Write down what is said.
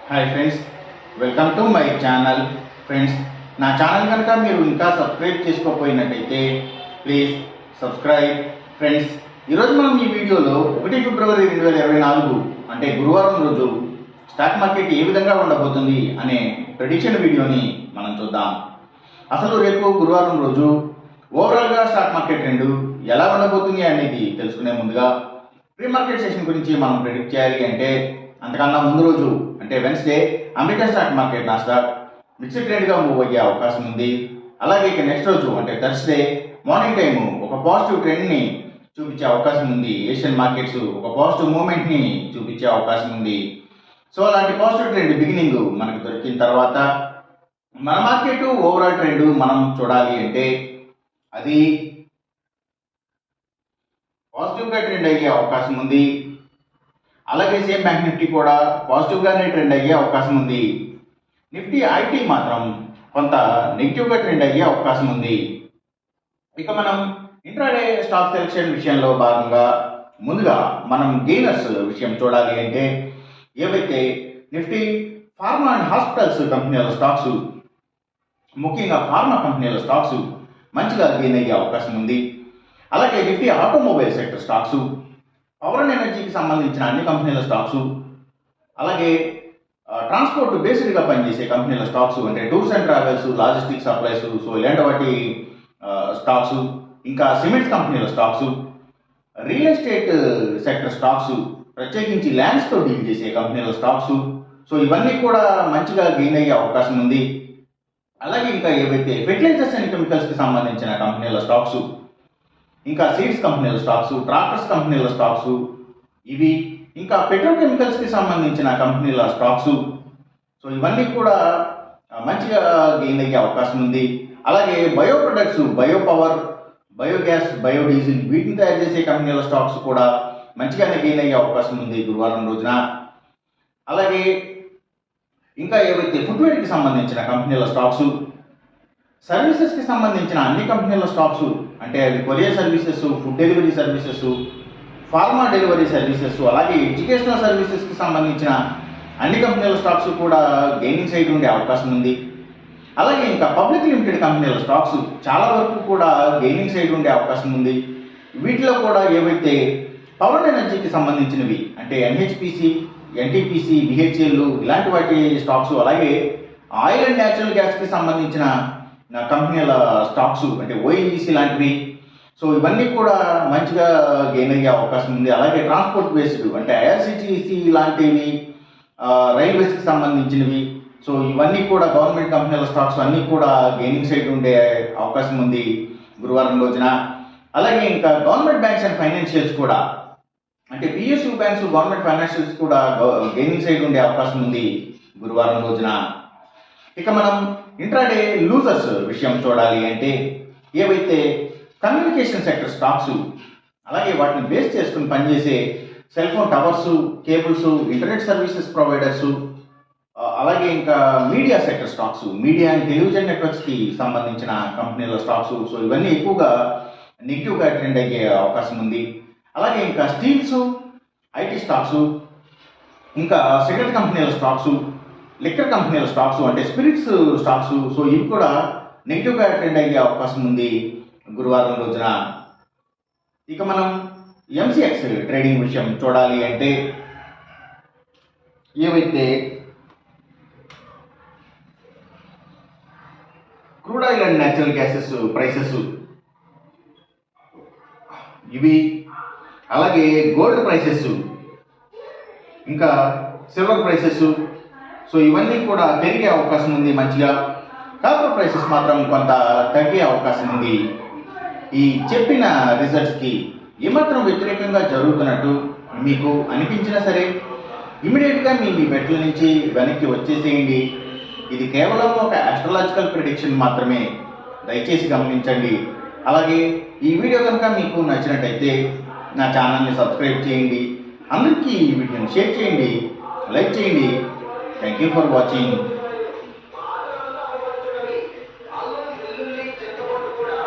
Hi friends, welcome to my channel. Friends, నా channel కనుక మీరు ఇంకా సబ్స్క్రైబ్ చేసుకోకపోయినట్టయితే ప్లీజ్ సబ్స్క్రైబ్. ఫ్రెండ్స్, ఈరోజు మనం ఈ వీడియోలో 1 ఫిబ్రవరి 2024 అంటే గురువారం రోజు స్టాక్ మార్కెట్ ఏ విధంగా ఉండబోతుంది అనే ప్రెడిక్షన్ వీడియోని మనం చూద్దాం. అసలు రేపు గురువారం రోజు ఓవరాల్గా స్టాక్ మార్కెట్ ట్రెండ్ ఎలా ఉండబోతుంది అనేది తెలుసుకునే ముందుగా ప్రీ మార్కెట్ సెషన్ గురించి మనం ప్రెడిక్ట్ చేయాలి అంటే అంతకన్నా ముందు రోజు అంటే Wednesday America stock market Nasdaq mixed ట్రెండ్గా మూవ్ అయ్యే అవకాశం ఉంది. అలాగే ఇక నెక్స్ట్ రోజు అంటే థర్స్డే మార్నింగ్ టైము ఒక పాజిటివ్ ట్రెండ్ని చూపించే అవకాశం ఉంది. ఏషియన్ మార్కెట్స్ ఒక పాజిటివ్ మూమెంట్ని చూపించే అవకాశం ఉంది. సో అలాంటి పాజిటివ్ ట్రెండ్ బిగినింగ్ మనకు దొరికిన తర్వాత మన మార్కెట్ ఓవరాల్ ట్రెండ్ మనం చూడాలి అంటే అది పాజిటివ్గా ట్రెండ్ అయ్యే అవకాశం ఉంది. అలాగే సేమ్ బ్యాంక్ నిఫ్టీ కూడా పాజిటివ్గానే ట్రెండ్ అయ్యే అవకాశం ఉంది. నిఫ్టీ ఐటీ మాత్రం కొంత నెగిటివ్గా ట్రెండ్ అయ్యే అవకాశం ఉంది. ఇక మనం ఇంట్రాడే స్టాక్ సెలెక్షన్ విషయంలో భాగంగా ముందుగా మనం గెయినర్స్ విషయం చూడాలి అంటే ఏవైతే నిఫ్టీ ఫార్మా అండ్ హాస్పిటల్స్ కంపెనీల స్టాక్స్, ముఖ్యంగా ఫార్మా కంపెనీల స్టాక్స్ మంచిగా గెయిన్ అయ్యే అవకాశం ఉంది. అలాగే Nifty automobile sector stocks, power and ఎనర్జీకి సంబంధించిన అన్ని కంపెనీల స్టాక్స్, అలాగే ట్రాన్స్పోర్ట్ బేస్డ్గా పనిచేసే కంపెనీల స్టాక్స్ అంటే tours and travels, logistics supplies, so ఇలాంటి వాటి స్టాక్స్, ఇంకా సిమెంట్స్ కంపెనీల stocks, real estate sector stocks, ప్రత్యేకించి ల్యాండ్స్తో డీల్ చేసే కంపెనీల స్టాక్స్, సో ఇవన్నీ కూడా మంచిగా గెయిన్ అయ్యే అవకాశం ఉంది. అలాగే ఇంకా ఏవైతే ఫెర్టిలైజర్స్ అండ్ కెమికల్స్కి సంబంధించిన కంపెనీల స్టాక్స్, ఇంకా సీడ్స్ కంపెనీల స్టాక్స్, ట్రాక్టర్స్ కంపెనీల స్టాక్స్, ఇవి ఇంకా పెట్రోకెమికల్స్కి సంబంధించిన కంపెనీల స్టాక్స్, సో ఇవన్నీ కూడా మంచిగా గెయిన్ అయ్యే అవకాశం ఉంది. అలాగే bio products, bio power, biogas, biodiesel వీటిని తయారు చేసే కంపెనీల స్టాక్స్ కూడా మంచిగానే గెయిన్ అయ్యే అవకాశం ఉంది గురువారం రోజున. అలాగే ఇంకా ఏవైతే ఫుట్వేర్కి సంబంధించిన కంపెనీల స్టాక్స్, సర్వీసెస్కి సంబంధించిన అన్ని కంపెనీల స్టాక్స్ అంటే అవి courier services, food delivery services, pharma delivery services, అలాగే ఎడ్యుకేషనల్ సర్వీసెస్కి సంబంధించిన అన్ని కంపెనీల స్టాక్స్ కూడా గెయినింగ్ సైడ్ ఉండే అవకాశం ఉంది. అలాగే ఇంకా పబ్లిక్ లిమిటెడ్ కంపెనీల స్టాక్స్ చాలా వరకు కూడా గెయినింగ్ సైడ్ ఉండే అవకాశం ఉంది. వీటిలో కూడా ఏవైతే పవర్ ఎనర్జీకి సంబంధించినవి అంటే ఎన్హెచ్పిసి, ఎన్టీపీసీ, బిహెచ్ఎల్ ఇలాంటి వాటి స్టాక్స్, అలాగే ఆయిల్ అండ్ న్యాచురల్ గ్యాస్కి సంబంధించిన కంపెనీల స్టాక్స్ అంటే ఓఎన్జీసీ లాంటివి, సో ఇవన్నీ కూడా మంచిగా గెయిన్ అయ్యే అవకాశం ఉంది. అలాగే ట్రాన్స్పోర్ట్ బేస్డ్ అంటే ఐఆర్సిటిసి లాంటివి, రైల్వేస్కి సంబంధించినవి, సో ఇవన్నీ కూడా గవర్నమెంట్ కంపెనీల స్టాక్స్ అన్నీ కూడా గెయినింగ్ సైడ్ ఉండే అవకాశం ఉంది గురువారం రోజున. అలాగే ఇంకా గవర్నమెంట్ బ్యాంక్స్ అండ్ ఫైనాన్షియల్స్ కూడా అంటే పిఎస్యూ బ్యాంక్స్, గవర్నమెంట్ ఫైనాన్షియల్స్ కూడా గెయినింగ్ సైడ్ ఉండే అవకాశం ఉంది గురువారం రోజున. ఇక మనం ఇంట్రాడే లూజర్స్ విషయం చూడాలి అంటే ఏవైతే కమ్యూనికేషన్ సెక్టర్ స్టాక్స్, అలాగే వాటిని బేస్ చేసుకుని పనిచేసే cell phone towers, cables, internet services providers, అలాగే ఇంకా media sector stocks, media and television నెట్వర్క్స్కి సంబంధించిన కంపెనీల స్టాక్స్, సో ఇవన్నీ ఎక్కువగా నెగిటివ్గా ట్రెండ్ అయ్యే అవకాశం ఉంది. అలాగే ఇంకా స్టీల్స్, ఐటీ స్టాక్స్, ఇంకా సిగరెట్ కంపెనీల స్టాక్స్, లిక్కర్ కంపెనీల స్టాక్స్ అంటే స్పిరిట్స్ స్టాక్స్, సో ఇవి కూడా నెగిటివ్గా ట్రెండ్ అయ్యే అవకాశం ఉంది గురువారం రోజున. ఇక మనం ఎంసీఎక్స్ ట్రేడింగ్ విషయం చూడాలి అంటే ఏవైతే crude oil and natural gases prices ఇవి, అలాగే గోల్డ్ ప్రైసెస్, ఇంకా సిల్వర్ ప్రైసెస్, సో ఇవన్నీ కూడా పెరిగే అవకాశం ఉంది మంచిగా. కాపర్ ప్రైసెస్ మాత్రం కొంత తగ్గే అవకాశం ఉంది. ఈ చెప్పిన రిజల్ట్స్కి ఏమాత్రం వ్యతిరేకంగా జరుగుతున్నట్టు మీకు అనిపించినా సరే ఇమీడియట్గా మీ బెట్ల నుంచి వెనక్కి వచ్చేసేయండి. ఇది కేవలం ఒక ఆస్ట్రాలజికల్ ప్రిడిక్షన్ మాత్రమే, దయచేసి గమనించండి. అలాగే ఈ వీడియో కనుక మీకు నచ్చినట్టయితే నా ఛానల్ని సబ్స్క్రైబ్ చేయండి, అందరికీ ఈ వీడియోని షేర్ చేయండి, లైక్ చేయండి. Thank you for watching.